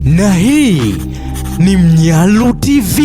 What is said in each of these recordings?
Na hii ni Mnyalu TV.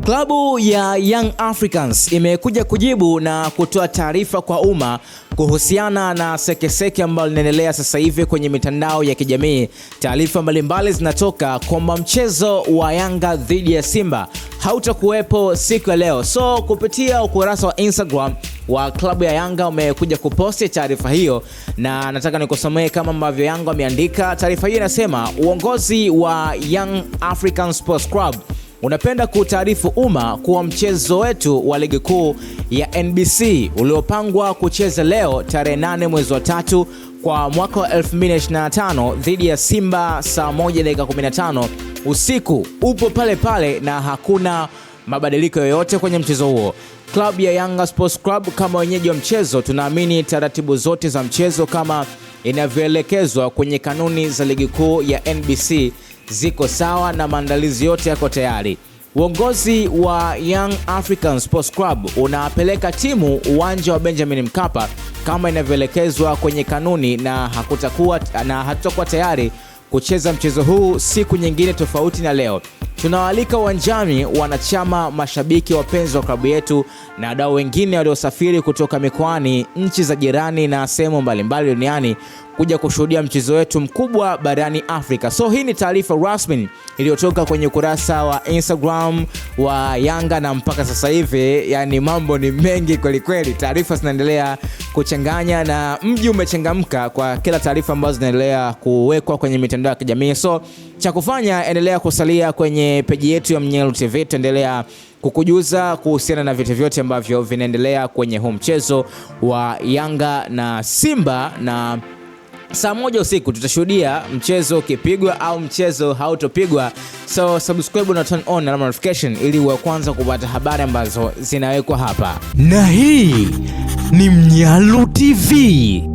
Klabu ya Young Africans imekuja kujibu na kutoa taarifa kwa umma kuhusiana na sekeseke ambalo linaendelea sasa hivi kwenye mitandao ya kijamii. Taarifa mbalimbali zinatoka kwamba mchezo wa Yanga dhidi ya Simba hautakuwepo siku ya leo. So kupitia ukurasa wa Instagram wa klabu ya Yanga umekuja kuposti taarifa hiyo, na nataka nikusomee kama ambavyo Yanga ameandika. Taarifa hiyo inasema, uongozi wa Young African Sports Club unapenda kutaarifu umma kuwa mchezo wetu wa ligi kuu ya NBC uliopangwa kucheza leo tarehe 8 mwezi wa 3 kwa mwaka wa 2025 dhidi ya Simba saa 1:15 usiku upo pale pale na hakuna mabadiliko yoyote kwenye mchezo huo. Klabu ya Yanga Sports Club kama wenyeji wa mchezo, tunaamini taratibu zote za mchezo kama inavyoelekezwa kwenye kanuni za ligi kuu ya NBC ziko sawa na maandalizi yote yako tayari. Uongozi wa Young African Sports Club unapeleka timu uwanja wa Benjamin Mkapa kama inavyoelekezwa kwenye kanuni na hatutakuwa tayari kucheza mchezo huu siku nyingine tofauti na leo. Tunawaalika uwanjani wanachama, mashabiki, wapenzi wa klabu yetu na wadau wengine waliosafiri kutoka mikoani, nchi za jirani na sehemu mbalimbali duniani kuja kushuhudia mchezo wetu mkubwa barani Afrika. So hii ni taarifa rasmi iliyotoka kwenye ukurasa wa Instagram wa Yanga, na mpaka sasa hivi yani mambo ni mengi kweli kweli. Taarifa zinaendelea kuchanganya na mji umechangamka kwa kila taarifa ambazo zinaendelea kuwekwa kwenye mitandao ya kijamii. So cha kufanya, endelea kusalia kwenye peji yetu ya Mnyalu TV, tuendelea kukujuza kuhusiana na vitu vyote ambavyo vinaendelea kwenye huu mchezo wa Yanga na Simba, na saa 1 usiku tutashuhudia mchezo ukipigwa au mchezo hautopigwa. So subscribe na turn on na notification ili uwe kwanza kupata habari ambazo zinawekwa hapa. Na hii ni Mnyalu TV.